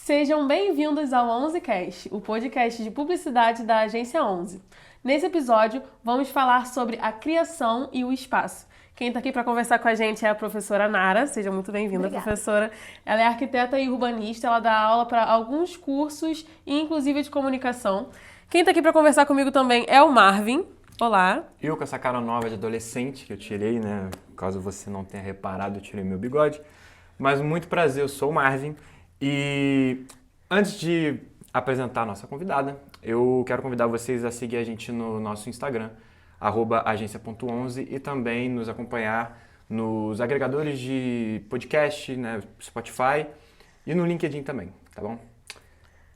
Sejam bem-vindos ao 11cast, o podcast de publicidade da Agência 11. Nesse episódio, vamos falar sobre a criação e o espaço. Quem está aqui para conversar com a gente é a professora Nara. Seja muito bem-vinda, professora. Ela é arquiteta e urbanista, ela dá aula para alguns cursos, inclusive de comunicação. Quem está aqui para conversar comigo também é o Marvin. Olá. Eu com essa cara nova de adolescente que eu tirei, né? Caso você não tenha reparado, eu tirei meu bigode. Mas muito prazer, eu sou o Marvin. E antes de apresentar a nossa convidada, eu quero convidar vocês a seguir a gente no nosso Instagram, @agência.11, e também nos acompanhar nos agregadores de podcast, né, Spotify e no LinkedIn também, tá bom?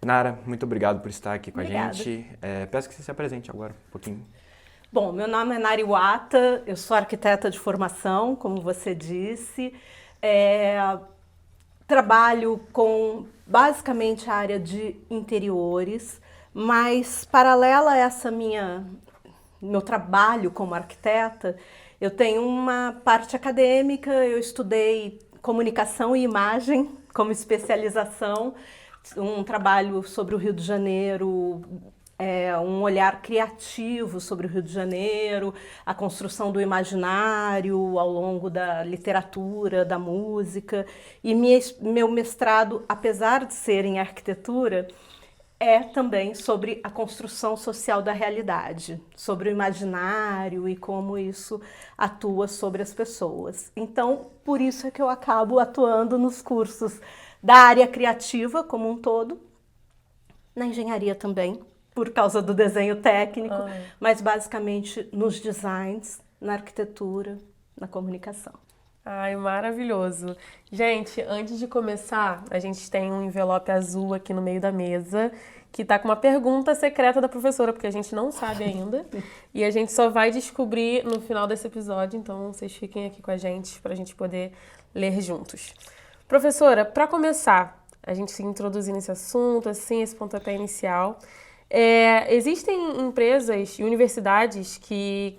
Nara, muito obrigado por estar aqui com a gente. Peço que você se apresente agora um pouquinho. Bom, meu nome é Nara Iwata, eu sou arquiteta de formação, como você disse. Trabalho com basicamente a área de interiores, mas paralela a meu trabalho como arquiteta, eu tenho uma parte acadêmica, eu estudei comunicação e imagem como especialização, um trabalho sobre o Rio de Janeiro, um olhar criativo sobre o Rio de Janeiro, a construção do imaginário ao longo da literatura, da música. E meu mestrado, apesar de ser em arquitetura, é também sobre a construção social da realidade, sobre o imaginário e como isso atua sobre as pessoas. Então, por isso é que eu acabo atuando nos cursos da área criativa como um todo, na engenharia também, por causa do desenho técnico, mas basicamente nos designs, na arquitetura, na comunicação. Ai, maravilhoso. Gente, antes de começar, a gente tem um envelope azul aqui no meio da mesa, que tá com uma pergunta secreta da professora, porque a gente não sabe ainda, e a gente só vai descobrir no final desse episódio, então vocês fiquem aqui com a gente pra gente poder ler juntos. Professora, para começar, a gente se introduzir nesse assunto, assim, esse pontapé inicial. Existem empresas e universidades que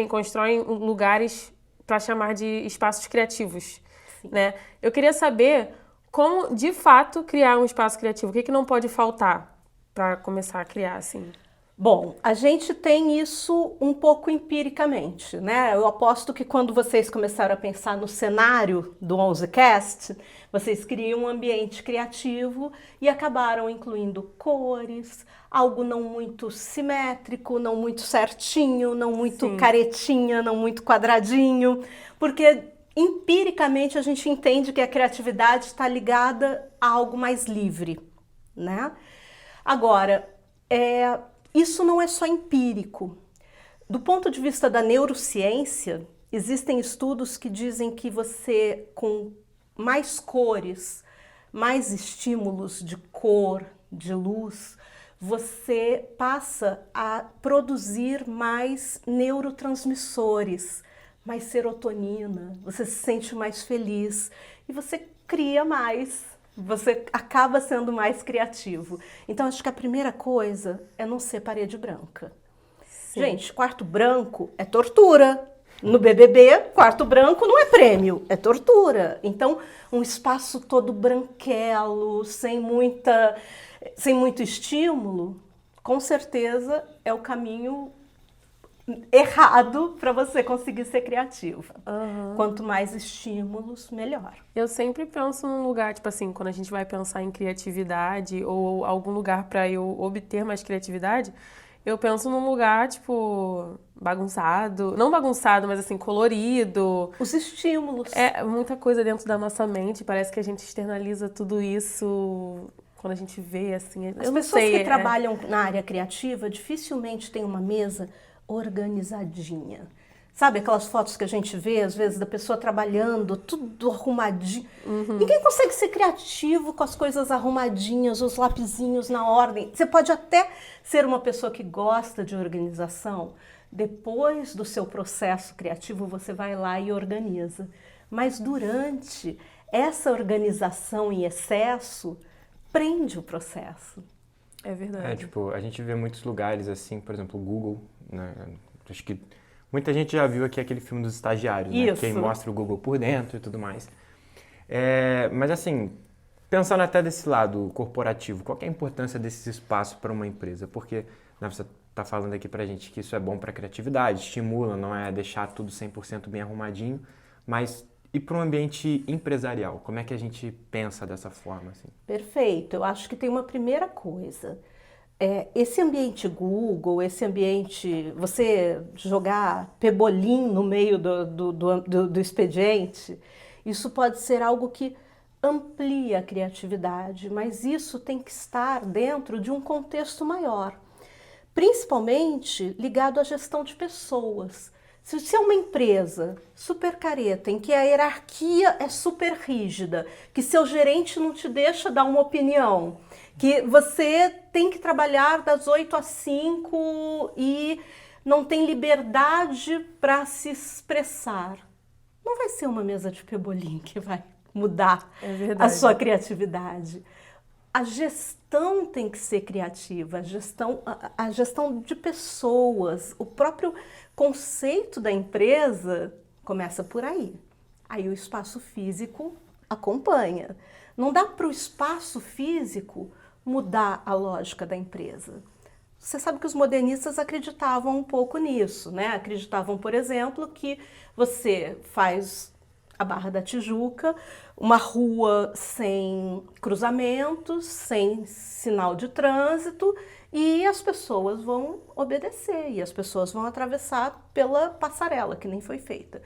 constroem lugares para chamar de espaços criativos, né? Eu queria saber como, de fato, criar um espaço criativo. O que não pode faltar para começar a criar, assim? Bom, a gente tem isso um pouco empiricamente, né? Eu aposto que quando vocês começaram a pensar no cenário do 11cast, vocês criam um ambiente criativo e acabaram incluindo cores, algo não muito simétrico, não muito certinho, não muito caretinha, não muito quadradinho, porque empiricamente a gente entende que a criatividade está ligada a algo mais livre, né? Agora, isso não é só empírico. Do ponto de vista da neurociência, existem estudos que dizem que você, com mais cores, mais estímulos de cor, de luz, você passa a produzir mais neurotransmissores, mais serotonina, você se sente mais feliz e você cria mais. Você acaba sendo mais criativo. Então, acho que a primeira coisa é não ser parede branca. Sim. Gente, quarto branco é tortura. No BBB, quarto branco não é prêmio, é tortura. Então, um espaço todo branquelo, sem muito estímulo, com certeza é o caminho errado para você conseguir ser criativa. Quanto mais estímulos, melhor. Eu sempre penso num lugar, tipo assim, quando a gente vai pensar em criatividade ou algum lugar para eu obter mais criatividade, eu penso num lugar, tipo, bagunçado. Não bagunçado, mas assim, colorido. Os estímulos. É muita coisa dentro da nossa mente, parece que a gente externaliza tudo isso quando a gente vê, assim. As pessoas que trabalham na área criativa dificilmente têm uma mesa organizadinha. Sabe aquelas fotos que a gente vê, às vezes, da pessoa trabalhando, tudo arrumadinho. Ninguém consegue ser criativo com as coisas arrumadinhas, os lapisinhos na ordem. Você pode até ser uma pessoa que gosta de organização. Depois do seu processo criativo, você vai lá e organiza. Mas durante essa organização em excesso, prende o processo. É verdade. A gente vê muitos lugares assim, por exemplo, o Google, né? Acho que muita gente já viu aqui aquele filme dos estagiários, né? Que mostra o Google por dentro e tudo mais. Mas assim, pensando até desse lado corporativo, qual que é a importância desses espaços para uma empresa? Porque né, você está falando aqui para a gente que isso é bom para a criatividade, estimula, não é deixar tudo 100% bem arrumadinho, mas e para um ambiente empresarial? Como é que a gente pensa dessa forma? Assim? Perfeito. Eu acho que tem uma primeira coisa. Esse ambiente Google, esse ambiente, você jogar pebolim no meio do expediente, isso pode ser algo que amplia a criatividade, mas isso tem que estar dentro de um contexto maior, principalmente ligado à gestão de pessoas. Se é uma empresa super careta, em que a hierarquia é super rígida, que seu gerente não te deixa dar uma opinião, que você tem que trabalhar das 8 às 5 e não tem liberdade para se expressar, não vai ser uma mesa de pebolim que vai mudar a sua criatividade. A gestão tem que ser criativa, a gestão de pessoas, o próprio conceito da empresa começa por aí. Aí o espaço físico acompanha. Não dá para o espaço físico mudar a lógica da empresa. Você sabe que os modernistas acreditavam um pouco nisso, né? Acreditavam, por exemplo, que você faz a Barra da Tijuca, uma rua sem cruzamentos, sem sinal de trânsito, e as pessoas vão obedecer, e as pessoas vão atravessar pela passarela, que nem foi feita.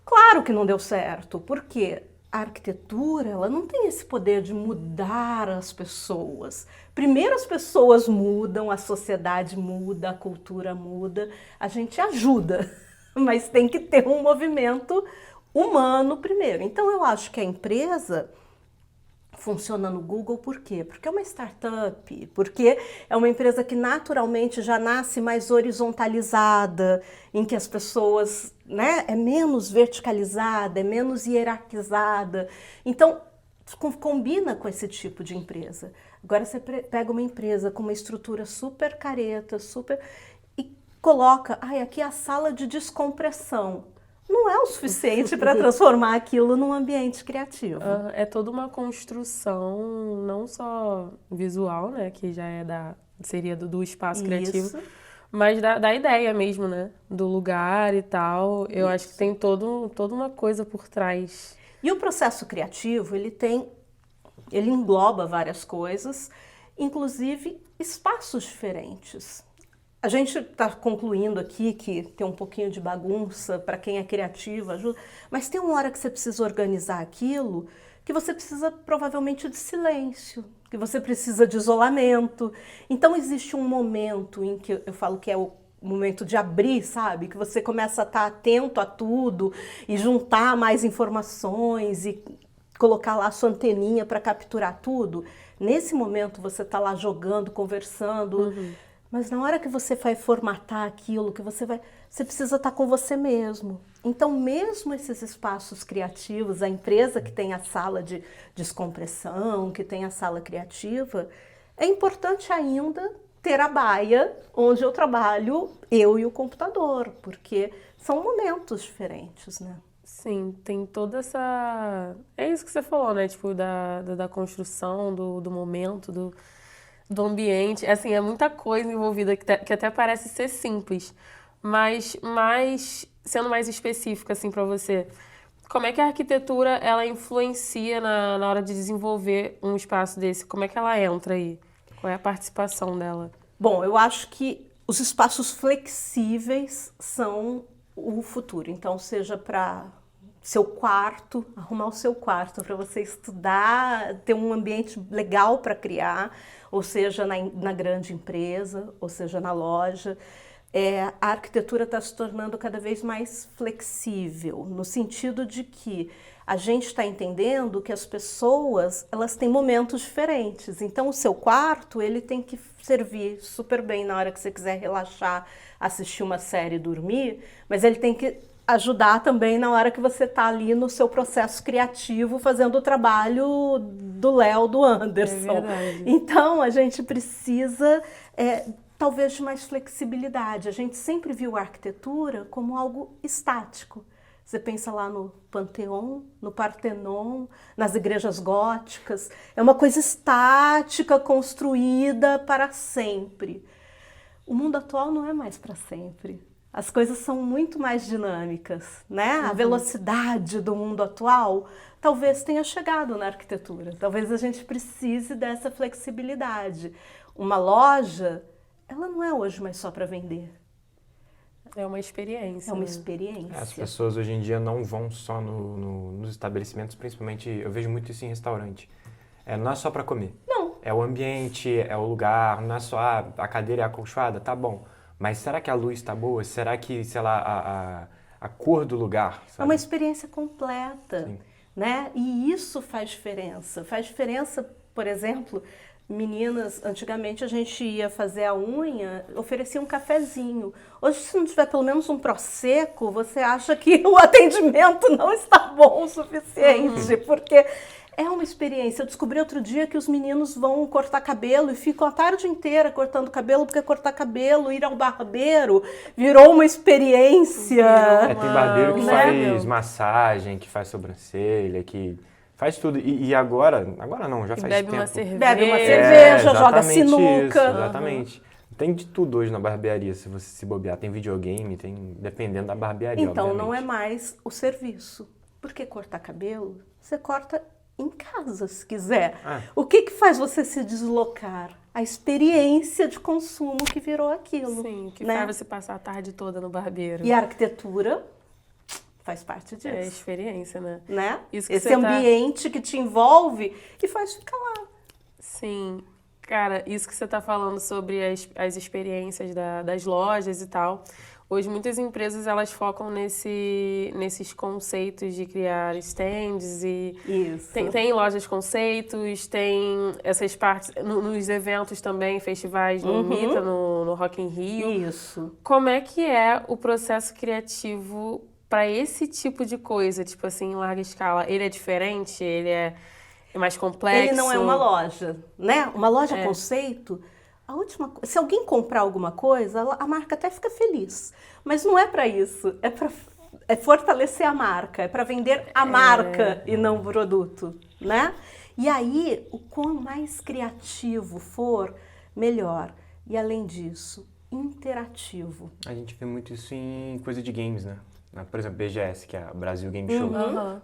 Claro que não deu certo, porque a arquitetura ela não tem esse poder de mudar as pessoas. Primeiro as pessoas mudam, a sociedade muda, a cultura muda, a gente ajuda, mas tem que ter um movimento humano primeiro. Então eu acho que a empresa funciona no Google por quê? Porque é uma startup, porque é uma empresa que naturalmente já nasce mais horizontalizada, em que as pessoas, né, é menos verticalizada, é menos hierarquizada. Então combina com esse tipo de empresa. Agora você pega uma empresa com uma estrutura super careta, e coloca, aqui é a sala de descompressão. Não é o suficiente para transformar aquilo num ambiente criativo. É toda uma construção, não só visual, né, que já seria do espaço criativo, mas da ideia mesmo, né, do lugar e tal. Eu acho que tem toda uma coisa por trás. E o processo criativo, ele engloba várias coisas, inclusive espaços diferentes. A gente está concluindo aqui que tem um pouquinho de bagunça para quem é criativo, ajuda, mas tem uma hora que você precisa organizar aquilo, que você precisa provavelmente de silêncio, que você precisa de isolamento. Então existe um momento em que eu falo que é o momento de abrir, sabe? Que você começa a estar atento a tudo e juntar mais informações e colocar lá a sua anteninha para capturar tudo. Nesse momento você está lá jogando, conversando. Mas na hora que você vai formatar aquilo, você precisa estar com você mesmo. Então, mesmo esses espaços criativos, a empresa que tem a sala de descompressão, que tem a sala criativa, é importante ainda ter a baia onde eu trabalho, eu e o computador, porque são momentos diferentes, né? Sim, tem toda essa... É isso que você falou, né? Tipo, da construção, do momento, do ambiente, assim, é muita coisa envolvida que até parece ser simples, mas sendo mais específica, assim, para você, como é que a arquitetura, ela influencia na hora de desenvolver um espaço desse? Como é que ela entra aí? Qual é a participação dela? Bom, eu acho que os espaços flexíveis são o futuro, então seja para seu quarto, arrumar o seu quarto para você estudar, ter um ambiente legal para criar, ou seja, na grande empresa, ou seja, na loja. A arquitetura está se tornando cada vez mais flexível, no sentido de que a gente está entendendo que as pessoas, elas têm momentos diferentes. Então, o seu quarto, ele tem que servir super bem na hora que você quiser relaxar, assistir uma série e dormir, mas ele tem que ajudar também na hora que você está ali no seu processo criativo, fazendo o trabalho do Léo, do Anderson. É verdade. Então, a gente precisa, talvez, de mais flexibilidade. A gente sempre viu a arquitetura como algo estático. Você pensa lá no Panteão, no Partenon, nas igrejas góticas. É uma coisa estática, construída para sempre. O mundo atual não é mais para sempre. As coisas são muito mais dinâmicas, né? A velocidade do mundo atual talvez tenha chegado na arquitetura. Talvez a gente precise dessa flexibilidade. Uma loja, ela não é hoje mais só para vender. É uma experiência. É uma né? experiência. As pessoas hoje em dia não vão só nos estabelecimentos, principalmente, eu vejo muito isso em restaurante. Não é só para comer. Não. É o ambiente, é o lugar, não é só a cadeira é acolchoada, tá bom. Mas será que a luz está boa? Será que, sei lá, a cor do lugar? Sabe? É uma experiência completa, Sim. né? E isso faz diferença. Faz diferença, por exemplo, meninas, antigamente a gente ia fazer a unha, oferecia um cafezinho. Hoje, se não tiver pelo menos um prosecco, você acha que o atendimento não está bom o suficiente, porque é uma experiência. Eu descobri outro dia que os meninos vão cortar cabelo e ficam a tarde inteira cortando cabelo, porque cortar cabelo, ir ao barbeiro, virou uma experiência. Tem barbeiro que né? faz massagem, que faz sobrancelha, que faz tudo. E agora não, já E faz bebe tempo. uma cerveja. Bebe uma cerveja, joga exatamente sinuca. Isso, exatamente. Tem de tudo hoje na barbearia, se você se bobear. Tem videogame, tem dependendo da barbearia, Então obviamente. não é mais o serviço. Porque cortar cabelo, você corta em casa, se quiser. O que faz você se deslocar? A experiência de consumo que virou aquilo. Sim, que né? faz você passar a tarde toda no barbeiro. E a arquitetura faz parte disso. É a experiência, né? Né? Isso que Esse você ambiente que te envolve e faz ficar lá. Sim. Cara, isso que você tá falando sobre as experiências das lojas e tal. Hoje muitas empresas elas focam nesses conceitos de criar stands e Isso. tem lojas conceitos, tem essas partes nos eventos também, festivais no Mita, no Rock in Rio. Isso. Como é que é o processo criativo para esse tipo de coisa, tipo assim, em larga escala? Ele é diferente? Ele é mais complexo? Ele não é uma loja, né? Uma loja conceito, se alguém comprar alguma coisa, a marca até fica feliz. Mas não é para isso, é fortalecer a marca, é para vender a marca e não o produto, né? E aí, o quanto mais criativo for, melhor. E além disso, interativo. A gente vê muito isso em coisa de games, né? Por exemplo, BGS, que é a Brasil Game Show.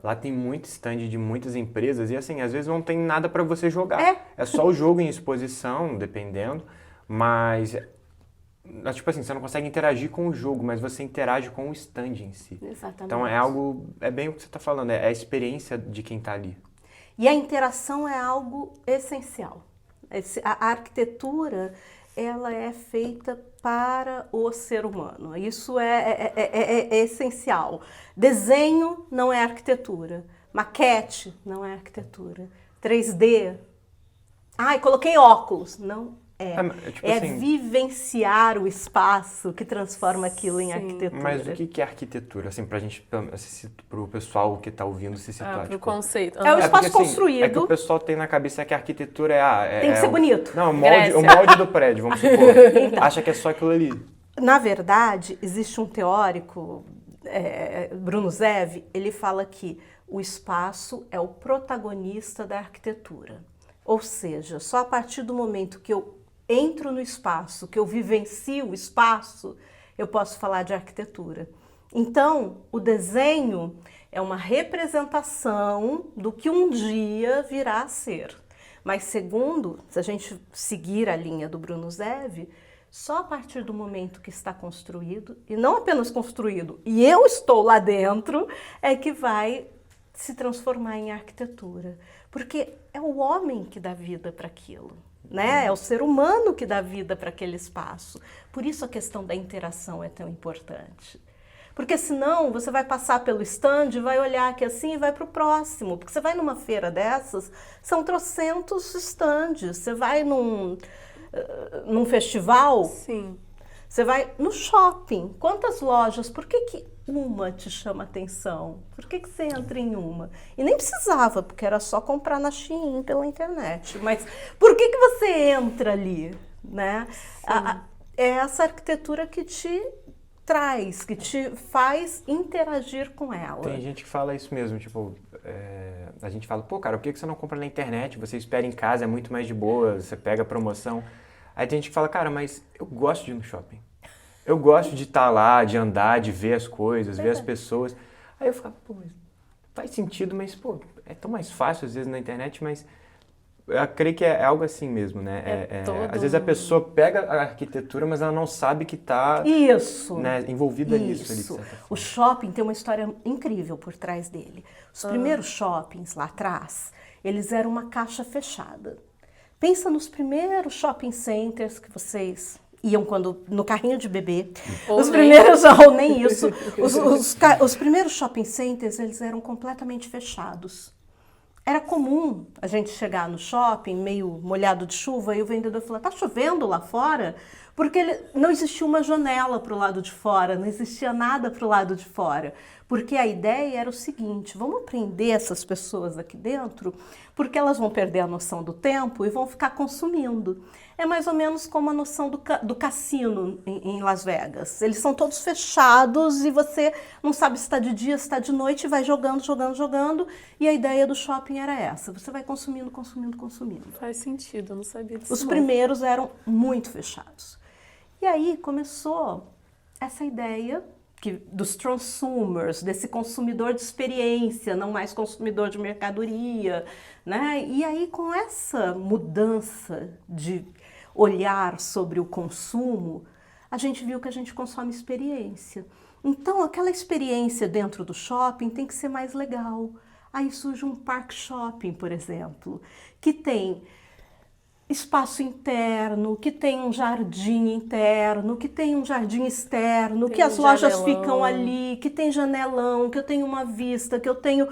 Lá tem muito stand de muitas empresas e, assim, às vezes não tem nada para você jogar. É só o jogo em exposição, dependendo, mas, tipo assim, você não consegue interagir com o jogo, mas você interage com o stand em si. Exatamente. Então, é bem o que você está falando, é a experiência de quem está ali. E a interação é algo essencial. A arquitetura, ela é feita para o ser humano. Isso é essencial. Desenho não é arquitetura. Maquete não é arquitetura. 3D. Ai, coloquei óculos. Não é. Tipo assim, vivenciar o espaço que transforma aquilo em arquitetura. Mas o que é arquitetura? Assim, pra gente, pro pessoal que tá ouvindo se situar. Pro conceito. É o espaço porque, assim, construído. É que o pessoal tem na cabeça que a arquitetura Tem que ser bonito. Não, o molde do prédio, vamos supor. Então. Acha que é só aquilo ali. Na verdade, existe um teórico, Bruno Zev, ele fala que o espaço é o protagonista da arquitetura. Ou seja, só a partir do momento que eu entro no espaço, que eu vivencio o espaço, eu posso falar de arquitetura. Então, o desenho é uma representação do que um dia virá a ser. Mas segundo, se a gente seguir a linha do Bruno Zev, só a partir do momento que está construído, e não apenas construído, e eu estou lá dentro, é que vai se transformar em arquitetura. Porque é o homem que dá vida para aquilo, né? É o ser humano que dá vida para aquele espaço. Por isso a questão da interação é tão importante. Porque senão você vai passar pelo stand, vai olhar aqui assim e vai para o próximo. Porque você vai numa feira dessas, são trocentos stands. Você vai num festival, Sim. você vai no shopping. Quantas lojas? Por que uma te chama atenção? Por que você entra em uma? E nem precisava, porque era só comprar na Shein pela internet. Mas por que você entra ali? Né? É essa arquitetura que te traz, que te faz interagir com ela. Tem gente que fala isso mesmo, tipo, a gente fala, pô, cara, por que você não compra na internet? Você espera em casa, é muito mais de boa, você pega a promoção. Aí tem gente que fala, cara, mas eu gosto de ir no shopping. Eu gosto de estar lá, de andar, de ver as coisas, ver as pessoas. Aí eu ficava, pô, faz sentido, mas, pô, é tão mais fácil às vezes na internet, mas eu creio que é algo assim mesmo, né? Às vezes a pessoa pega a arquitetura, mas ela não sabe que está envolvida nisso. Ali, de certa forma. O shopping tem uma história incrível por trás dele. Os primeiros shoppings lá atrás, eles eram uma caixa fechada. Pensa nos primeiros shopping centers que vocês iam no carrinho de bebê. Os primeiros, ou nem isso. Os primeiros shopping centers, eles eram completamente fechados. Era comum a gente chegar no shopping meio molhado de chuva e o vendedor falar, tá chovendo lá fora? Porque não existia uma janela para o lado de fora, não existia nada para o lado de fora. Porque a ideia era o seguinte, vamos prender essas pessoas aqui dentro, porque elas vão perder a noção do tempo e vão ficar consumindo. É mais ou menos como a noção do cassino em Las Vegas. Eles são todos fechados e você não sabe se está de dia, se está de noite, e vai jogando, jogando, jogando. E a ideia do shopping era essa, você vai consumindo, consumindo, consumindo. Faz sentido, eu não sabia disso. Os primeiros eram muito fechados. E aí começou essa ideia dos consumers, desse consumidor de experiência, não mais consumidor de mercadoria, né? E aí com essa mudança de olhar sobre o consumo, a gente viu que a gente consome experiência. Então aquela experiência dentro do shopping tem que ser mais legal. Aí surge um park shopping, por exemplo, que tem espaço interno, que tem um jardim interno, que tem um jardim externo, que as lojas ficam ali, que tem janelão, que eu tenho uma vista, que eu tenho...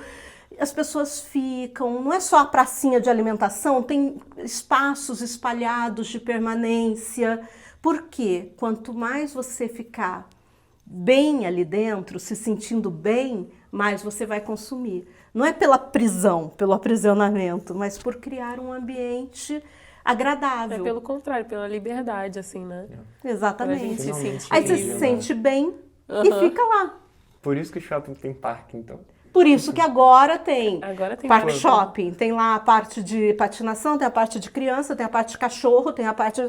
As pessoas ficam, não é só a pracinha de alimentação, tem espaços espalhados de permanência. Porque quanto mais você ficar bem ali dentro, se sentindo bem, mais você vai consumir. Não é pela prisão, pelo aprisionamento, mas por criar um ambiente agradável. É pelo contrário, pela liberdade, assim, né? Exatamente. Se sentir aí você se sente bem e fica lá. Por isso que o shopping tem parque, então. Por isso que agora tem parque tudo. shopping, tem lá a parte de patinação, tem a parte de criança, tem a parte de cachorro, tem a parte...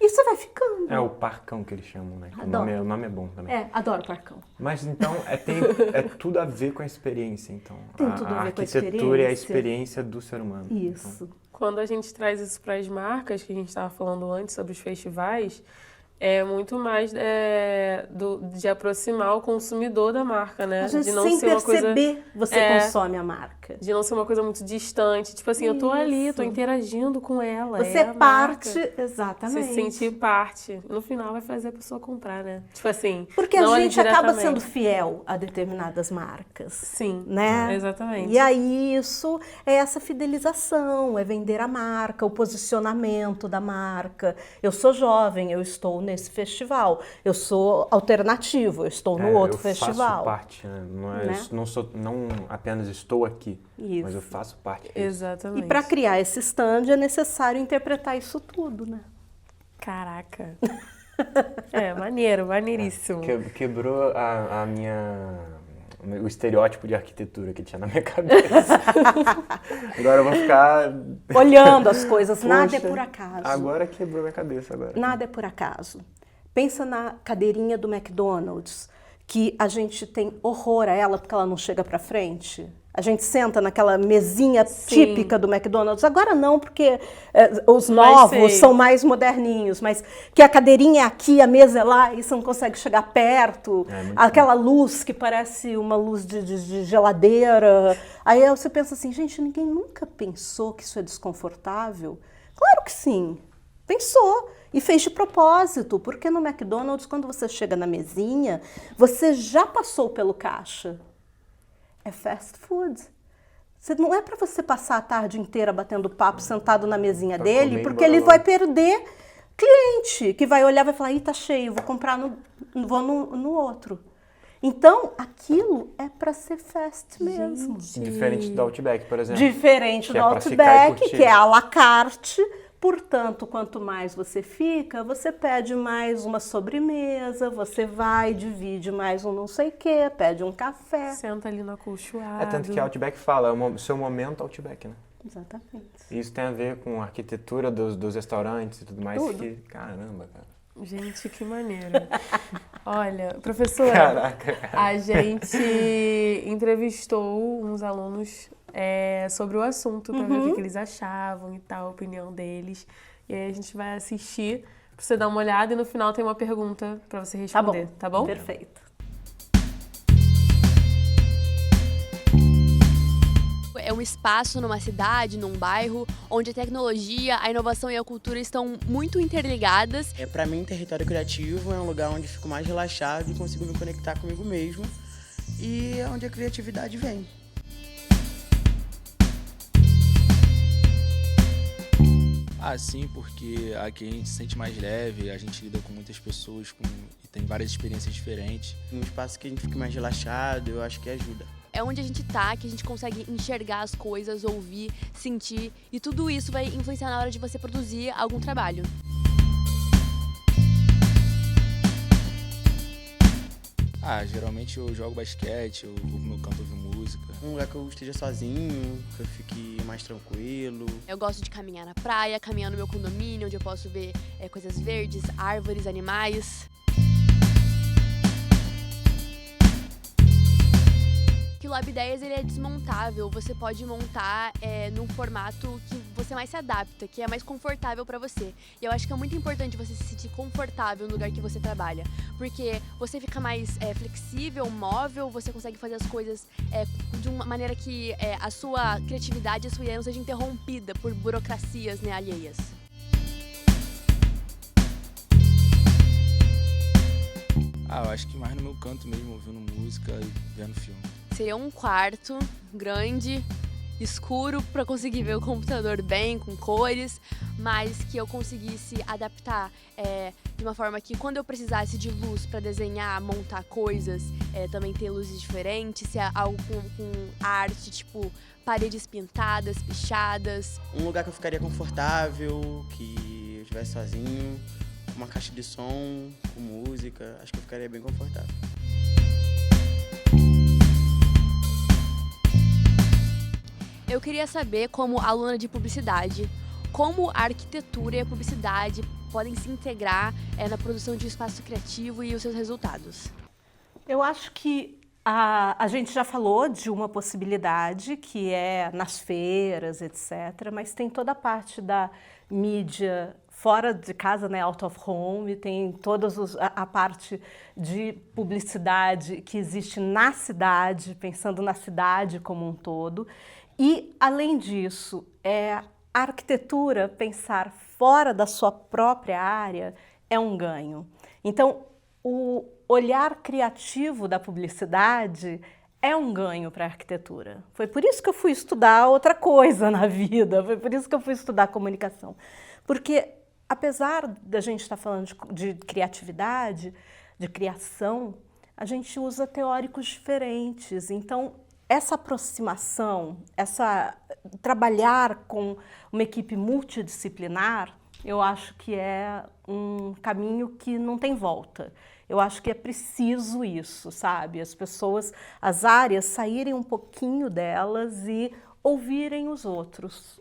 E você vai ficando. É o parcão que eles chamam, né? O nome é bom também. Adoro parcão. Mas então é tudo a ver com a experiência, então. Tem tudo a ver com a arquitetura é a experiência do ser humano. Isso. Então. Quando a gente traz isso para as marcas, que a gente estava falando antes sobre os festivais, é muito mais de aproximar o consumidor da marca, né? A gente, de não sem ser uma perceber, coisa, você consome a marca. De não ser uma coisa muito distante. Tipo assim, eu tô ali, tô interagindo com ela. Você é parte, marca. exatamente. Se sentir parte. No final vai fazer a pessoa comprar, né? Tipo assim, porque a gente acaba sendo fiel a determinadas marcas. Sim, né? Exatamente. E aí isso é essa fidelização, é vender a marca, o posicionamento da marca. Eu sou jovem, eu estou nesse festival. Eu sou alternativo, eu estou no outro festival. Eu faço parte, né? Não apenas estou aqui, mas eu faço parte disso. Exatamente. E para criar esse stand é necessário interpretar isso tudo, né? Caraca. Maneiríssimo. Quebrou o estereótipo de arquitetura que tinha na minha cabeça. Agora eu vou ficar... olhando as coisas. Poxa, nada é por acaso. Agora quebrou minha cabeça. Nada é por acaso. Pensa na cadeirinha do McDonald's, que a gente tem horror a ela porque ela não chega para frente. A gente senta naquela mesinha típica do McDonald's. Agora não, porque os novos são mais moderninhos, mas que a cadeirinha é aqui, a mesa é lá e você não consegue chegar perto. Aquela luz que parece uma luz de geladeira. Aí você pensa assim, gente, ninguém nunca pensou que isso é desconfortável? Claro que sim, pensou. E fez de propósito, porque no McDonald's, quando você chega na mesinha, você já passou pelo caixa. É fast food. Não é para você passar a tarde inteira batendo papo sentado na mesinha dele, porque ele vai perder cliente, que vai olhar e vai falar, ih, tá cheio, vou comprar, vou no outro. Então, aquilo é para ser fast mesmo. Diferente do Outback, por exemplo. Diferente do Outback, que é à la carte, Portanto, quanto mais você fica, você pede mais uma sobremesa, você vai, divide mais um não sei o quê, pede um café. Senta ali no acolchoado. É tanto que Outback fala, é o seu momento Outback, né? Exatamente. E isso tem a ver com a arquitetura dos restaurantes e tudo mais. Tudo. Que, caramba, cara. Gente, que maneiro. Olha, professora, Caraca. a gente entrevistou uns alunos sobre o assunto para ver o que eles achavam e tal, a opinião deles. E aí a gente vai assistir pra você dar uma olhada e no final tem uma pergunta para você responder, tá bom? Perfeito. É um espaço numa cidade, num bairro, onde a tecnologia, a inovação e a cultura estão muito interligadas. Para mim, território criativo é um lugar onde fico mais relaxado e consigo me conectar comigo mesmo e é onde a criatividade vem. Sim, porque aqui a gente se sente mais leve, a gente lida com muitas pessoas e tem várias experiências diferentes. Um espaço que a gente fique mais relaxado, eu acho que ajuda. É onde a gente tá, que a gente consegue enxergar as coisas, ouvir, sentir, e tudo isso vai influenciar na hora de você produzir algum trabalho. Geralmente eu jogo basquete, eu vou pro meu canto ouvir música. Um lugar que eu esteja sozinho, que eu fique mais tranquilo. Eu gosto de caminhar na praia, caminhar no meu condomínio, onde eu posso ver coisas verdes, árvores, animais. Que o Lab Ideias ele é desmontável, você pode montar num formato que você mais se adapta, que é mais confortável para você. E eu acho que é muito importante você se sentir confortável no lugar que você trabalha, porque você fica mais flexível, móvel, você consegue fazer as coisas de uma maneira que a sua criatividade, a sua ideia não seja interrompida por burocracias, né, alheias. Eu acho que mais no meu canto mesmo, ouvindo música e vendo filme. Seria um quarto grande, escuro, para conseguir ver o computador bem, com cores, mas que eu conseguisse adaptar de uma forma que quando eu precisasse de luz para desenhar, montar coisas, também ter luzes diferentes, se é algo com arte, tipo paredes pintadas, pichadas. Um lugar que eu ficaria confortável, que eu estivesse sozinho, com uma caixa de som, com música, acho que eu ficaria bem confortável. Eu queria saber, como aluna de publicidade, como a arquitetura e a publicidade podem se integrar na produção de um espaço criativo e os seus resultados. Eu acho que a gente já falou de uma possibilidade, que é nas feiras, etc., mas tem toda a parte da mídia fora de casa, né, out of home, tem toda a parte de publicidade que existe na cidade, pensando na cidade como um todo. E, além disso, a arquitetura, pensar fora da sua própria área, é um ganho. Então, o olhar criativo da publicidade é um ganho para a arquitetura. Foi por isso que eu fui estudar outra coisa na vida, foi por isso que eu fui estudar comunicação. Porque, apesar da gente estar falando de criatividade, de criação, a gente usa teóricos diferentes. Então, essa aproximação, trabalhar com uma equipe multidisciplinar, eu acho que é um caminho que não tem volta. Eu acho que é preciso isso, sabe? As pessoas, as áreas saírem um pouquinho delas e ouvirem os outros.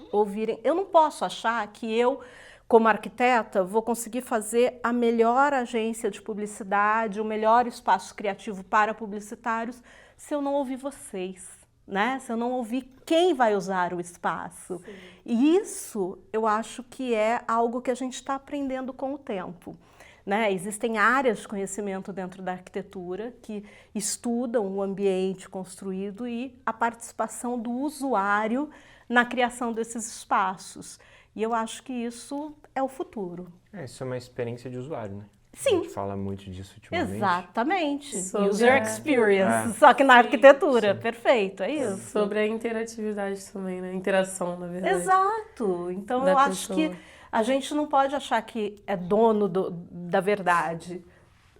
Eu não posso achar que eu, como arquiteta, vou conseguir fazer a melhor agência de publicidade, o melhor espaço criativo para publicitários, se eu não ouvir vocês, né? Se eu não ouvir quem vai usar o espaço. Sim. E isso, eu acho que é algo que a gente está aprendendo com o tempo, né? Existem áreas de conhecimento dentro da arquitetura que estudam o ambiente construído e a participação do usuário na criação desses espaços. E eu acho que isso é o futuro. Isso é uma experiência de usuário, né? Sim. A gente fala muito disso ultimamente. Exatamente. Sobre User experience, só que na arquitetura. Sim. Perfeito, é isso. Sobre a interatividade também, né? Interação, na verdade. Exato. Então eu acho que a gente não pode achar que é dono da verdade.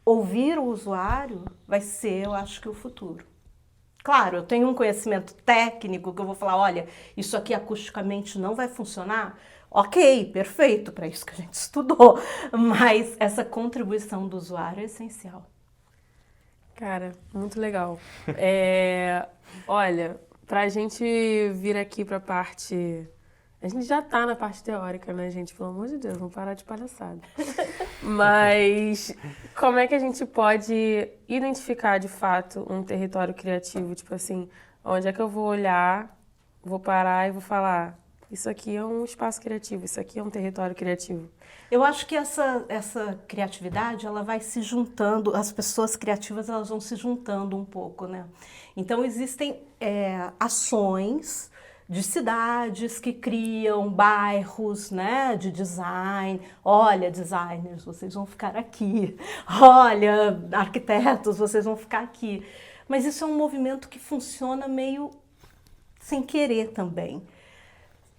Ouvir o usuário vai ser, eu acho que, o futuro. Claro, eu tenho um conhecimento técnico que eu vou falar, olha, isso aqui acusticamente não vai funcionar. Ok, perfeito, para isso que a gente estudou, mas essa contribuição do usuário é essencial. Cara, muito legal. Olha, pra gente vir aqui pra parte... A gente já tá na parte teórica, né, gente? Pelo amor de Deus, vamos parar de palhaçada. Mas como é que a gente pode identificar, de fato, um território criativo? Tipo assim, onde é que eu vou olhar, vou parar e vou falar, isso aqui é um espaço criativo, isso aqui é um território criativo. Eu acho que essa criatividade, ela vai se juntando, as pessoas criativas, elas vão se juntando um pouco, né? Então, existem ações de cidades que criam bairros, né, de design. Olha, designers, vocês vão ficar aqui. Olha, arquitetos, vocês vão ficar aqui. Mas isso é um movimento que funciona meio sem querer também.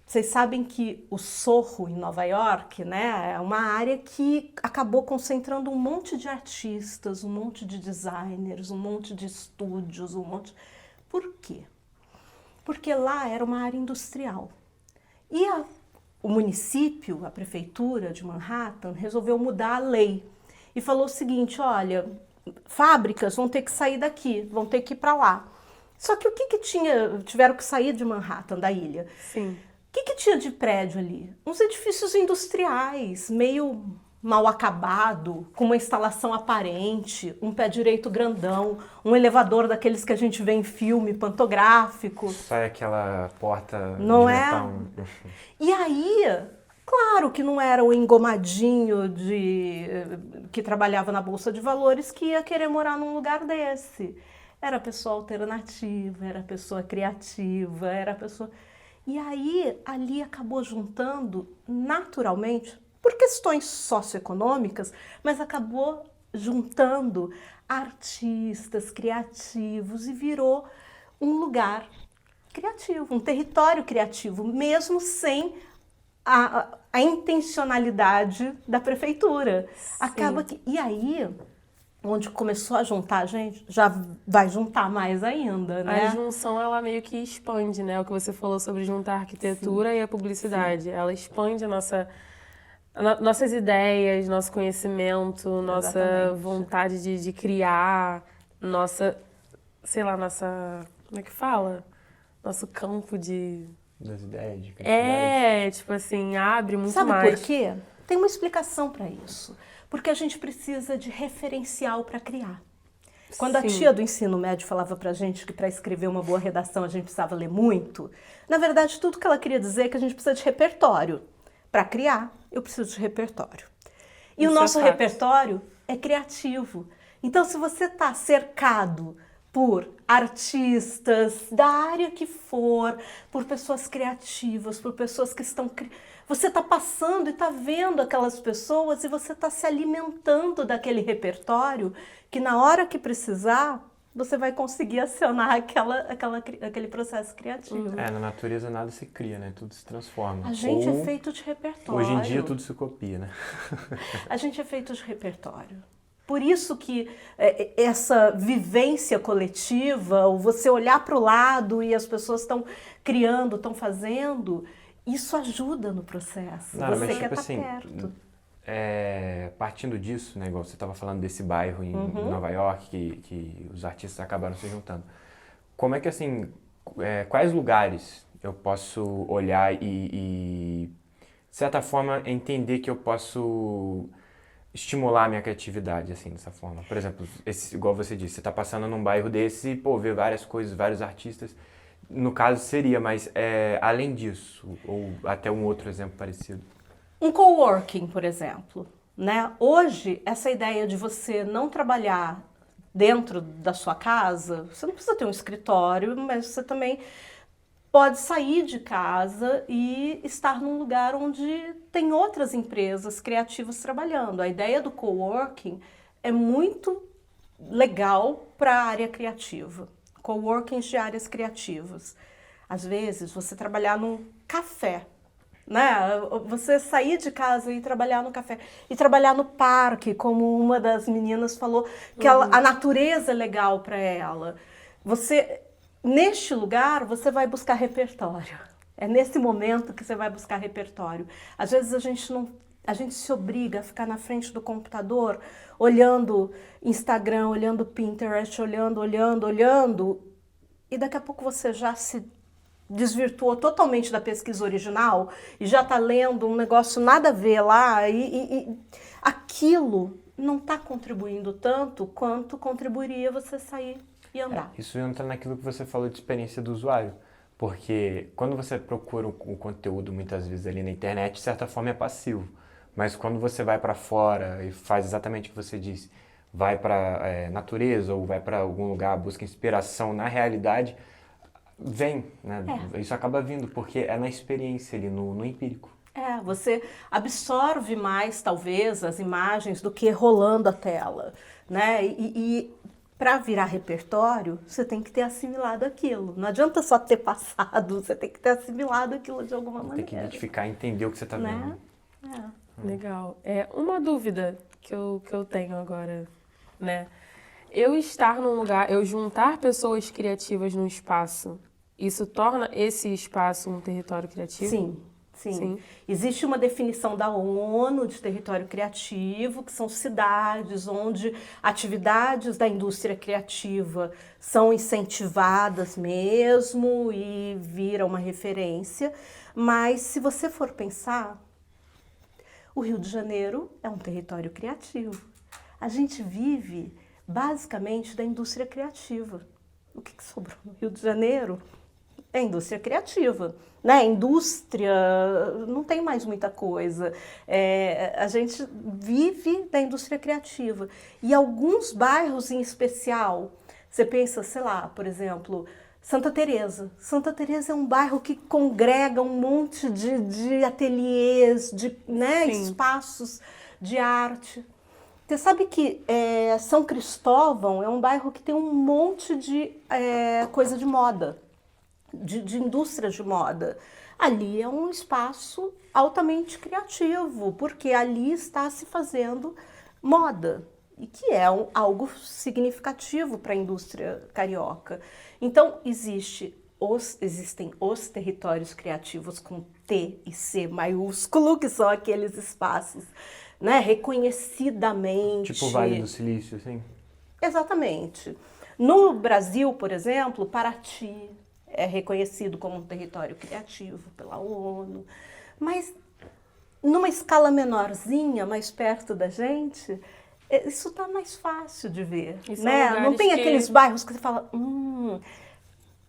Vocês sabem que o Soho, em Nova York, né, é uma área que acabou concentrando um monte de artistas, um monte de designers, um monte de estúdios, Por quê? Porque lá era uma área industrial. E o município, a prefeitura de Manhattan, resolveu mudar a lei e falou o seguinte, olha, fábricas vão ter que sair daqui, vão ter que ir para lá. Só que o que tiveram que sair de Manhattan, da ilha? Sim. O que tinha de prédio ali? Uns edifícios industriais, meio mal acabado, com uma instalação aparente, um pé direito grandão, um elevador daqueles que a gente vê em filme pantográfico. Sai aquela porta Não de é? metal. E aí, claro que não era o engomadinho que trabalhava na Bolsa de Valores que ia querer morar num lugar desse. Era pessoa alternativa, era pessoa criativa, era pessoa... E aí, ali acabou juntando, naturalmente, por questões socioeconômicas, mas acabou juntando artistas criativos e virou um lugar criativo, um território criativo, mesmo sem a intencionalidade da prefeitura. Acaba que... E aí... onde começou a juntar, gente, já vai juntar mais ainda, né? A junção, ela meio que expande, né? O que você falou sobre juntar a arquitetura e a publicidade. Ela expande nossas ideias, nosso conhecimento, nossa Exatamente. vontade de criar, sei lá, como é que fala? Nosso campo de... Das ideias, de criatividade. Tipo assim, abre muito Sabe mais. por quê? Tem uma explicação para isso. Porque a gente precisa de referencial para criar. Quando a Sim. tia do ensino médio falava pra gente que para escrever uma boa redação a gente precisava ler muito, na verdade tudo que ela queria dizer é que a gente precisa de repertório. Para criar, eu preciso de repertório. E o Isso é nosso fato. repertório é criativo. Então, se você está cercado por artistas, da área que for, por pessoas criativas, por pessoas que estão... Você está passando e está vendo aquelas pessoas e você está se alimentando daquele repertório que na hora que precisar, você vai conseguir acionar aquele processo criativo. Na natureza nada se cria, né? Tudo se transforma. A gente Ou, é feito de repertório. Hoje em dia tudo se copia, né? A gente é feito de repertório. Por isso que essa vivência coletiva, o você olhar para o lado e as pessoas estão criando, estão fazendo, isso ajuda no processo. Não, você mas quer tipo estar assim, perto. partindo disso, né, igual você estava falando desse bairro em Nova York, que os artistas acabaram se juntando. Como é que, assim, quais lugares eu posso olhar e, de certa forma, entender que eu posso estimular a minha criatividade, assim, dessa forma? Por exemplo, igual você disse, você está passando num bairro desse e, vê várias coisas, vários artistas. No caso seria, mas além disso, ou até um outro exemplo parecido. Um coworking, por exemplo, né? Hoje, essa ideia de você não trabalhar dentro da sua casa, você não precisa ter um escritório, mas você também pode sair de casa e estar num lugar onde tem outras empresas criativas trabalhando. A ideia do coworking é muito legal para a área criativa. Coworkings de áreas criativas. Às vezes, você trabalhar num café, né? Você sair de casa e ir trabalhar no café. E trabalhar no parque, como uma das meninas falou, que a natureza é legal para ela. Neste lugar, você vai buscar repertório. É nesse momento que você vai buscar repertório. Às vezes a gente se obriga a ficar na frente do computador, olhando Instagram, olhando Pinterest, olhando, e daqui a pouco você já se desvirtuou totalmente da pesquisa original e já está lendo um negócio nada a ver lá, e aquilo não está contribuindo tanto quanto contribuiria você sair e andar. Isso entra naquilo que você falou de experiência do usuário. Porque quando você procura o conteúdo muitas vezes ali na internet, de certa forma é passivo. Mas quando você vai para fora e faz exatamente o que você disse, vai para natureza ou vai para algum lugar, busca inspiração na realidade, vem, né? Isso acaba vindo, porque é na experiência ali, no empírico. Você absorve mais, talvez, as imagens do que rolando a tela, né? E para virar repertório, você tem que ter assimilado aquilo. Não adianta só ter passado, você tem que ter assimilado aquilo de alguma maneira. Tem que identificar, entender o que você está vendo. Legal. Uma dúvida que eu tenho agora, né? Eu estar num lugar, eu juntar pessoas criativas num espaço, isso torna esse espaço um território criativo? Sim. Existe uma definição da ONU de território criativo, que são cidades onde atividades da indústria criativa são incentivadas mesmo e viram uma referência. Mas se você for pensar, o Rio de Janeiro é um território criativo. A gente vive basicamente da indústria criativa. O que sobrou no Rio de Janeiro? É indústria criativa, né? Indústria, não tem mais muita coisa. A gente vive da indústria criativa. E alguns bairros em especial, você pensa, sei lá, por exemplo, Santa Teresa. Santa Teresa é um bairro que congrega um monte de ateliês, né, espaços de arte. Você sabe que São Cristóvão é um bairro que tem um monte de coisa de moda. De indústrias de moda. Ali é um espaço altamente criativo, porque ali está se fazendo moda, e que é algo significativo para a indústria carioca. Então, existem os territórios criativos com T e C maiúsculo, que são aqueles espaços, né, reconhecidamente... Tipo o Vale do Silício, assim? Exatamente. No Brasil, por exemplo, Paraty é reconhecido como um território criativo pela ONU, mas numa escala menorzinha, mais perto da gente, isso está mais fácil de ver, né? Não tem aqueles bairros que você fala,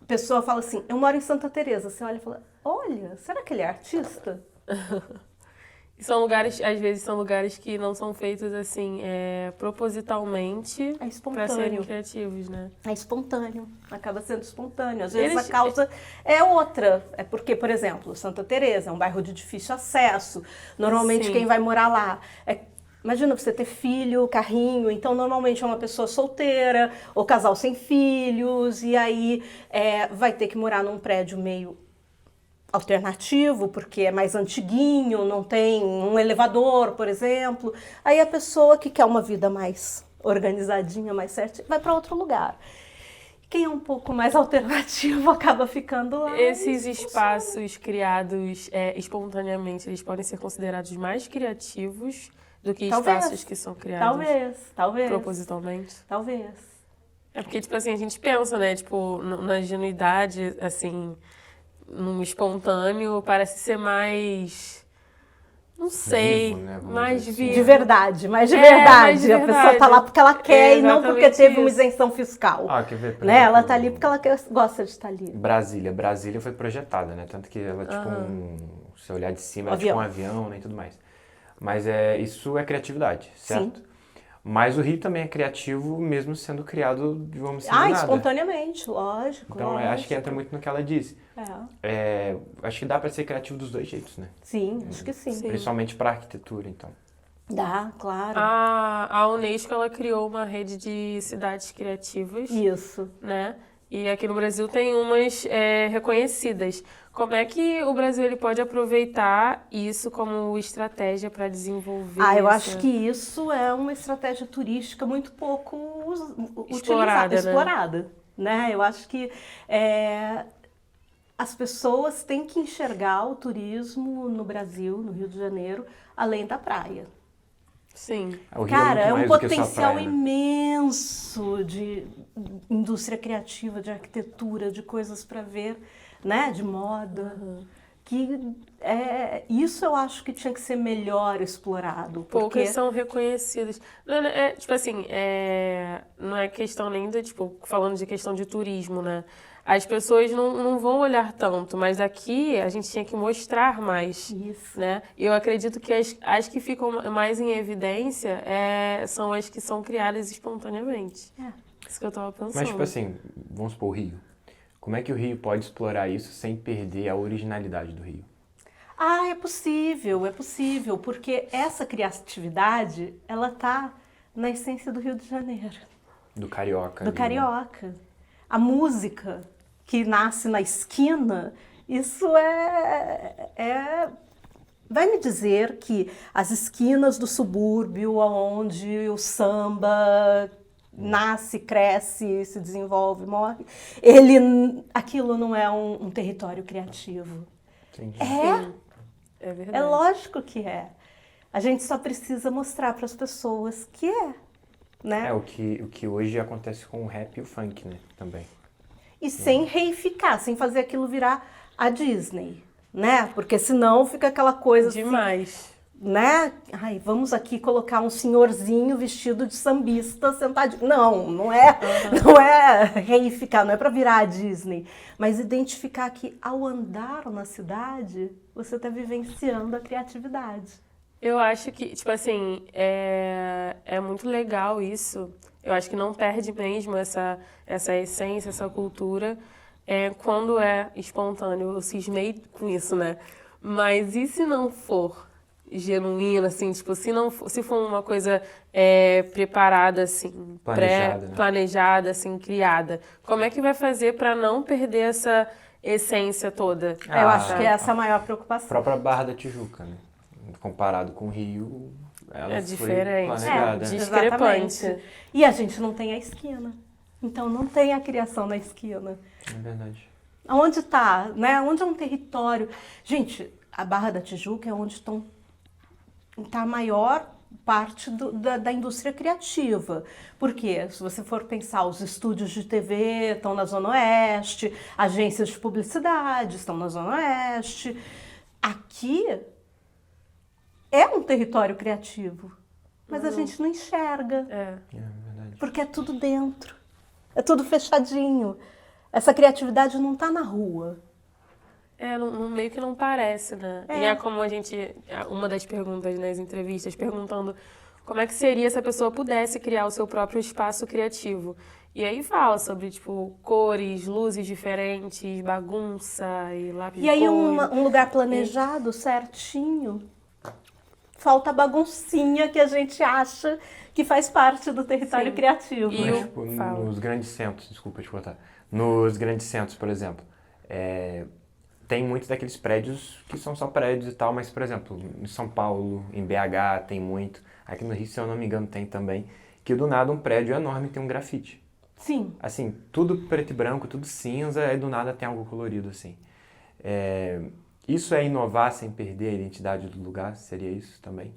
a pessoa fala assim, eu moro em Santa Teresa, você olha e fala, olha, será que ele é artista? E são lugares, às vezes são lugares que não são feitos assim, propositalmente para serem criativos, né? É espontâneo, acaba sendo espontâneo. Às vezes a causa é outra. É porque, por exemplo, Santa Teresa é um bairro de difícil acesso. Normalmente quem vai morar lá imagina você ter filho, carrinho, então normalmente é uma pessoa solteira ou casal sem filhos, e aí vai ter que morar num prédio meio alternativo, porque é mais antiguinho, não tem um elevador, por exemplo. Aí a pessoa que quer uma vida mais organizadinha, mais certinha, vai para outro lugar. Quem é um pouco mais alternativo acaba ficando lá. Esses espaços criados espontaneamente, eles podem ser considerados mais criativos do que espaços que são criados talvez propositalmente? Talvez. É porque, tipo assim, a gente pensa, né, tipo, na ingenuidade, assim... no espontâneo, parece ser mais, não sei, vivo, né? mais vivo. De verdade, mais de mais de verdade. A pessoa tá lá porque ela quer e não porque teve uma isenção fiscal. Quer ver? Né? Ela tá ali porque ela gosta de estar ali. Brasília foi projetada, né? Tanto que ela, tipo, se olhar de cima, é tipo um avião, né, e tudo mais. Mas isso é criatividade, certo? Sim. Mas o Rio também é criativo, mesmo sendo criado, vamos dizer, nada. Espontaneamente, lógico. Então, lógico. Acho que entra muito no que ela disse. Acho que dá para ser criativo dos dois jeitos, né? Sim, acho que sim. Principalmente para arquitetura, então. Dá, claro. A Unesco, ela criou uma rede de cidades criativas. Isso. Né? E aqui no Brasil tem umas reconhecidas. Como é que o Brasil ele pode aproveitar isso como estratégia para desenvolver? Eu acho que isso é uma estratégia turística muito pouco explorada, explorada, né? Eu acho que as pessoas têm que enxergar o turismo no Brasil, no Rio de Janeiro, além da praia. Sim. O Rio Cara, é muito um mais do que só potencial praia, né? imenso de indústria criativa, de arquitetura, de coisas para ver, né? De moda. Isso eu acho que tinha que ser melhor explorado. Poucas Porque são reconhecidas. Tipo assim, não é questão nem de, tipo, falando de questão de turismo, né? As pessoas não vão olhar tanto, mas aqui a gente tinha que mostrar mais, Isso. né? E eu acredito que as que ficam mais em evidência são as que são criadas espontaneamente. Isso que eu tava pensando. Mas, tipo assim, vamos supor o Rio. Como é que o Rio pode explorar isso sem perder a originalidade do Rio? é possível, porque essa criatividade, ela tá na essência do Rio de Janeiro, Do carioca. do ali, né? carioca. A música que nasce na esquina, isso vai me dizer que as esquinas do subúrbio, onde o samba nasce, cresce, se desenvolve, morre, aquilo não é um território criativo. Entendi. É verdade. É lógico que é. A gente só precisa mostrar para as pessoas que né? O que hoje acontece com o rap e o funk, né? Também. E sem reificar, sem fazer aquilo virar a Disney, né? Porque senão fica aquela coisa Demais. assim, né? Ai, vamos aqui colocar um senhorzinho vestido de sambista sentadinho. Não é reificar, não é para virar a Disney, mas identificar que ao andar na cidade, você está vivenciando a criatividade. Eu acho que, tipo assim, é muito legal isso. Eu acho que não perde mesmo essa essência, essa cultura, quando é espontâneo. Eu cismei com isso, né? Mas e se não for genuíno, assim, tipo, se for uma coisa preparada, assim, Planejada, né? planejada, assim, criada, como é que vai fazer para não perder essa essência toda? Eu acho que essa é a maior preocupação. A própria Barra da Tijuca, né? Comparado com o Rio, ela É foi diferente. planejada. Discrepante. Exatamente. E a gente não tem a esquina. Então não tem a criação na esquina. É verdade. Onde está, né? Onde é um território... Gente, a Barra da Tijuca é onde está a maior parte da indústria criativa. Porque se você for pensar, os estúdios de TV estão na Zona Oeste, agências de publicidade estão na Zona Oeste. Aqui é um território criativo, mas a gente não enxerga. É verdade. Porque é tudo dentro. É tudo fechadinho. Essa criatividade não está na rua. Meio que não parece, né? E é como uma das perguntas nas entrevistas, perguntando como é que seria se a pessoa pudesse criar o seu próprio espaço criativo. E aí fala sobre, tipo, cores, luzes diferentes, bagunça e lápis de E aí cor. um lugar planejado, certinho. Falta a baguncinha que a gente acha que faz parte do território criativo. E Mas, tipo, nos grandes centros, desculpa te cortar, nos grandes centros, por exemplo, tem muitos daqueles prédios que são só prédios e tal, mas, por exemplo, em São Paulo, em BH tem muito, aqui no Rio, se eu não me engano, tem também, que do nada um prédio enorme tem um grafite. Sim. Assim, tudo preto e branco, tudo cinza, aí do nada tem algo colorido, assim. Isso é inovar sem perder a identidade do lugar? Seria isso também?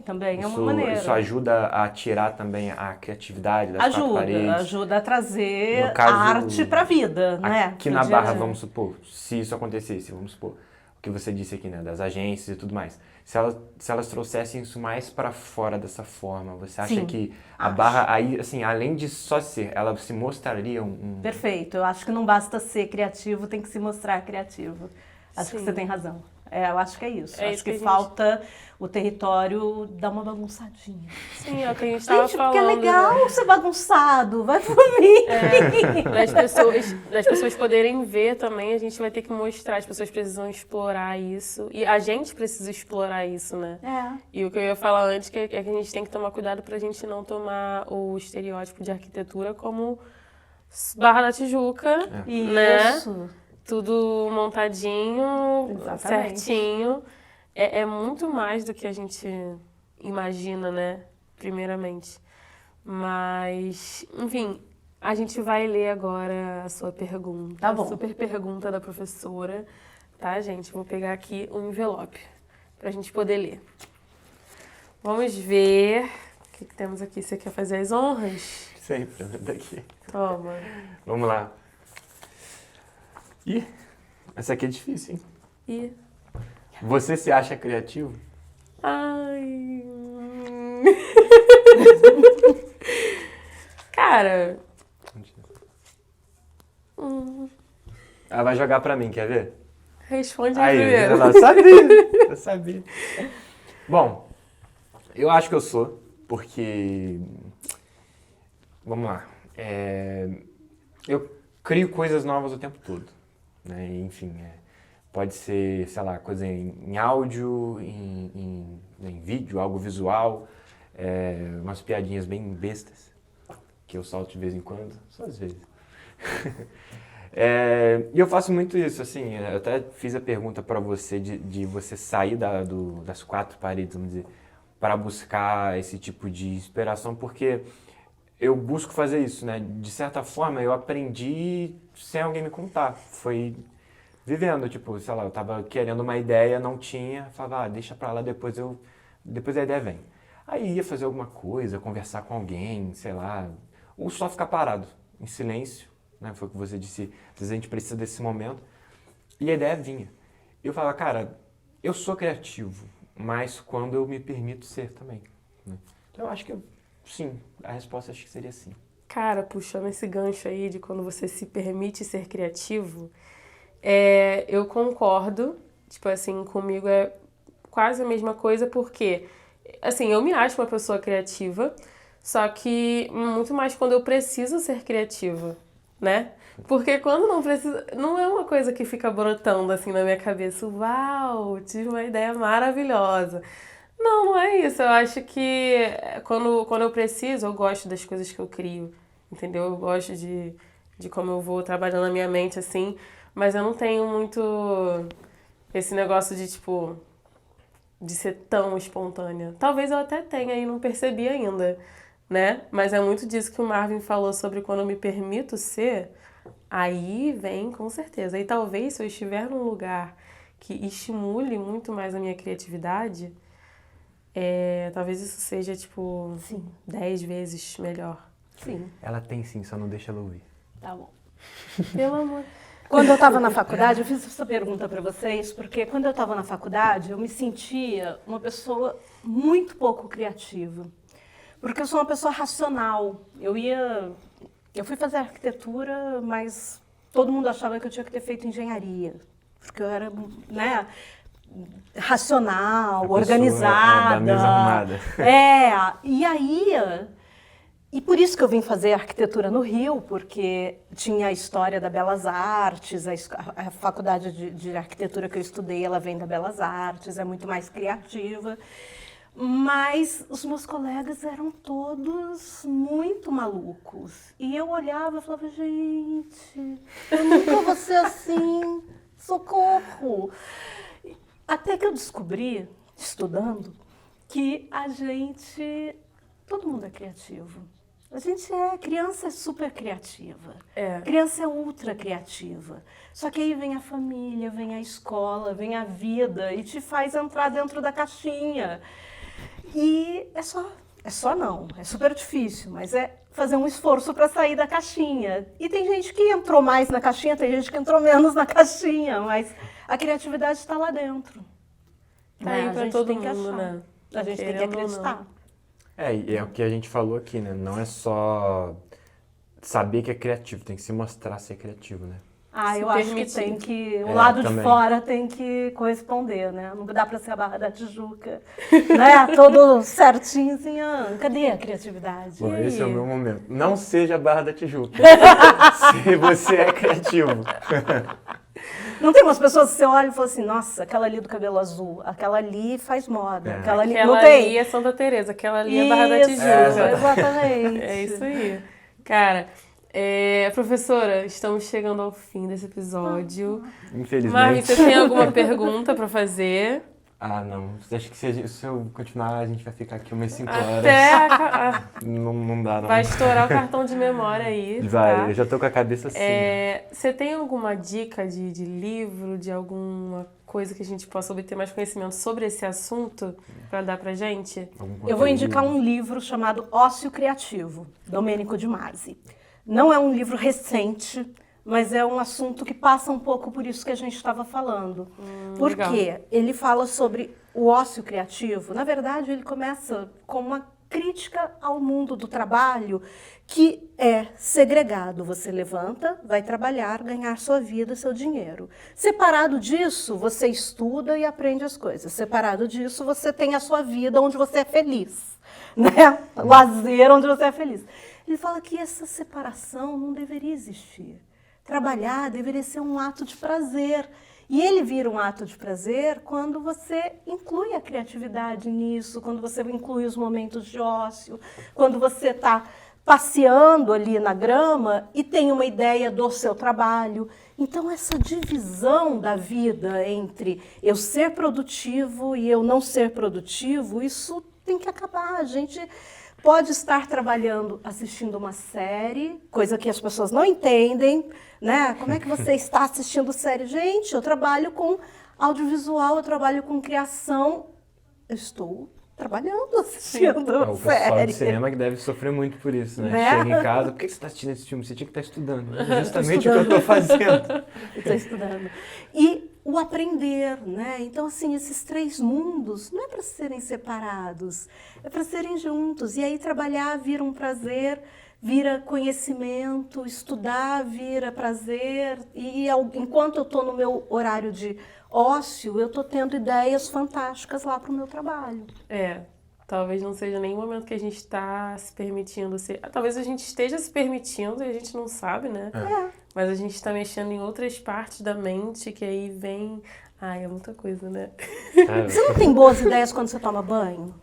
Também é uma maneira. Isso ajuda a tirar também a criatividade das quatro paredes? Ajuda a trazer No caso, arte para a vida, né? Aqui na Barra, vamos supor, se isso acontecesse, vamos supor, o que você disse aqui, né, das agências e tudo mais. Se elas trouxessem isso mais para fora dessa forma, você acha que a Barra, aí, assim, além de só ser, ela se mostraria Perfeito. Eu acho que não basta ser criativo, tem que se mostrar criativo. Acho que você tem razão. Eu acho que é isso. Acho que falta o território dar uma bagunçadinha. Sim, é o que a gente estava falando. Porque é legal ser bagunçado. Vai por mim. Das pessoas poderem ver também, a gente vai ter que mostrar. As pessoas precisam explorar isso. E a gente precisa explorar isso, né? E o que eu ia falar antes é que a gente tem que tomar cuidado pra gente não tomar o estereótipo de arquitetura como Barra da Tijuca, né? Isso. Tudo montadinho, Exatamente. certinho. É muito mais do que a gente imagina, né? Primeiramente. Mas, enfim, A gente vai ler agora a sua pergunta. Tá bom. A super pergunta da professora. Tá, gente? Vou pegar aqui um envelope pra gente poder ler. Vamos ver o que temos aqui. Você quer fazer as honras? Sempre, daqui. Toma. Vamos lá. Ih, essa aqui é difícil, hein? E... Você se acha criativo? Ai... Cara... Ela vai jogar pra mim, quer ver? Responde Aí, primeiro. eu sabia, eu sabia. Bom, eu acho que eu sou, porque... Vamos lá. Eu crio coisas novas o tempo todo, né? Enfim, pode ser, sei lá, coisa em áudio, em vídeo, algo visual, umas piadinhas bem bestas, que eu solto de vez em quando, só às vezes. E eu faço muito isso, assim, eu até fiz a pergunta para você de você sair das quatro paredes, vamos dizer, para buscar esse tipo de inspiração, porque eu busco fazer isso, né? De certa forma, eu aprendi sem alguém me contar, foi vivendo, tipo, sei lá, eu tava querendo uma ideia, não tinha, falava, deixa pra lá, depois a ideia vem. Aí ia fazer alguma coisa, conversar com alguém, sei lá, ou só ficar parado, em silêncio, né? Foi o que você disse, às vezes a gente precisa desse momento. E a ideia vinha. Eu falava, cara, eu sou criativo, mas quando eu me permito ser também, né? Então eu acho que sim, a resposta acho que seria sim. Cara, puxando esse gancho aí de quando você se permite ser criativo, eu concordo, tipo assim, comigo é quase a mesma coisa, porque, assim, eu me acho uma pessoa criativa, só que muito mais quando eu preciso ser criativa, né? Porque quando não precisa, não é uma coisa que fica brotando assim na minha cabeça, uau, tive uma ideia maravilhosa. Não é isso. Eu acho que quando eu preciso, eu gosto das coisas que eu crio, entendeu? Eu gosto de como eu vou trabalhando na minha mente, assim, mas eu não tenho muito esse negócio de, tipo, de ser tão espontânea. Talvez eu até tenha e não percebi ainda, né? Mas é muito disso que o Marvin falou sobre quando eu me permito ser, aí vem com certeza. E talvez se eu estiver num lugar que estimule muito mais a minha criatividade, talvez isso seja, tipo, Sim. 10 vezes melhor. Sim. Ela tem sim, só não deixa ela ouvir. Tá bom. Pelo amor. Quando eu estava na faculdade, eu fiz essa pergunta para vocês, porque quando eu estava na faculdade, eu me sentia uma pessoa muito pouco criativa. Porque eu sou uma pessoa racional. Eu fui fazer arquitetura, mas todo mundo achava que eu tinha que ter feito engenharia. Porque eu era, né, racional, organizada. Da mesa arrumada. E aí... E por isso que eu vim fazer arquitetura no Rio, porque tinha a história da Belas Artes, a faculdade de arquitetura que eu estudei, ela vem da Belas Artes, é muito mais criativa. Mas os meus colegas eram todos muito malucos. E eu olhava e falava, gente, eu nunca vou ser assim, socorro. Até que eu descobri, estudando, que todo mundo é criativo. Criança é super criativa. Criança é ultra criativa. Só que aí vem a família, vem a escola, vem a vida e te faz entrar dentro da caixinha. E é super difícil, mas é fazer um esforço para sair da caixinha. E tem gente que entrou mais na caixinha, tem gente que entrou menos na caixinha, mas a criatividade está lá dentro. Tá aí pra todo mundo, né? A gente tem que acreditar. E é o que a gente falou aqui, né? Não é só saber que é criativo, tem que se mostrar ser criativo, né? Eu acho que tem que... O lado também. de fora tem que corresponder, né? Não dá pra ser a Barra da Tijuca, né? Todo certinho, assim, cadê a criatividade? Bom, esse é o meu momento. Não seja a Barra da Tijuca. Se você é criativo. Não tem umas pessoas que você olha e fala assim, nossa, aquela ali do cabelo azul, aquela ali faz moda, aquela ali... Aquela não tem. ali é Santa Teresa, aquela ali é Barra da Tijuca. Exatamente. É isso aí. Cara, professora, estamos chegando ao fim desse episódio. Infelizmente. Marvin, você tem alguma pergunta para fazer? Ah, não. Acho que se eu continuar, a gente vai ficar aqui umas 5 horas. Até Não dá, não. vai estourar o cartão de memória aí. Vai, tá? eu já tô com a cabeça assim. Você tem alguma dica de livro, de alguma coisa que a gente possa obter mais conhecimento sobre esse assunto para dar pra gente? Eu vou indicar um livro chamado Ócio Criativo, Domenico de Masi. Não é um livro recente, mas é um assunto que passa um pouco por isso que a gente estava falando. Porque ele fala sobre o ócio criativo. Na verdade, ele começa com uma crítica ao mundo do trabalho que é segregado. Você levanta, vai trabalhar, ganhar sua vida, seu dinheiro. Separado disso, você estuda e aprende as coisas. Separado disso, você tem a sua vida onde você é feliz, né? Lazer onde você é feliz. Ele fala que essa separação não deveria existir. Trabalhar deveria ser um ato de prazer. E ele vira um ato de prazer quando você inclui a criatividade nisso, quando você inclui os momentos de ócio, quando você está passeando ali na grama e tem uma ideia do seu trabalho. Então, essa divisão da vida entre eu ser produtivo e eu não ser produtivo, isso tem que acabar. A gente pode estar trabalhando, assistindo uma série, coisa que as pessoas não entendem, né? Como é que você está assistindo série? Gente, eu trabalho com audiovisual, eu trabalho com criação, eu estou trabalhando, assistindo O pessoal série. de cinema que deve sofrer muito por isso, né? Né? Chega em casa, por que você está assistindo esse filme? Você tinha que estar estudando. É justamente o que eu estou fazendo. Estou estudando. E o aprender, né? Então, assim, esses 3 mundos não é para serem separados, é para serem juntos. E aí trabalhar vira um prazer, vira conhecimento, estudar vira prazer. E enquanto eu estou no meu horário de ócio, eu estou tendo ideias fantásticas lá para o meu trabalho. Talvez não seja nem o momento que a gente está se permitindo ser. Talvez a gente esteja se permitindo e a gente não sabe, né? Mas a gente está mexendo em outras partes da mente que aí vem. Ai, é muita coisa, né? Você não tem boas ideias quando você toma banho?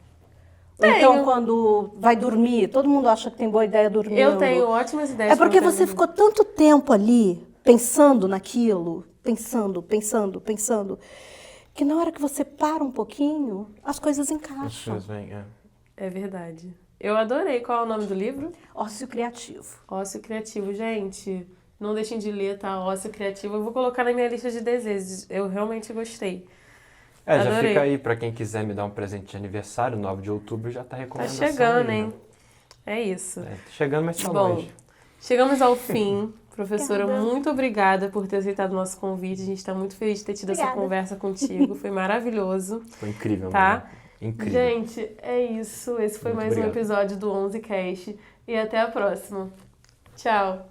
Ou então, quando vai dormir, todo mundo acha que tem boa ideia dormindo. Eu tenho ótimas ideias. É porque pra você ficou tanto tempo ali, pensando naquilo, pensando, que na hora que você para um pouquinho, as coisas encaixam. É verdade. Eu adorei. Qual é o nome do livro? Ócio Criativo. Ócio Criativo. Gente, não deixem de ler, tá? Ócio Criativo. Eu vou colocar na minha lista de desejos. Eu realmente gostei. Já Adorei. fica aí pra quem quiser me dar um presente de aniversário, 9 de outubro já tá Tá recomendação. chegando, aí, hein? né? É isso. Tá chegando, mas tá Bom, longe. chegamos ao fim. Professora, Obrigada. muito obrigada por ter aceitado o nosso convite. A gente está muito feliz de ter tido essa Obrigada. conversa contigo. Foi maravilhoso. Foi incrível, Tá? né? Incrível. Gente, é isso. Esse foi Muito mais um obrigado. episódio do 11 Cast. E até a próxima. Tchau.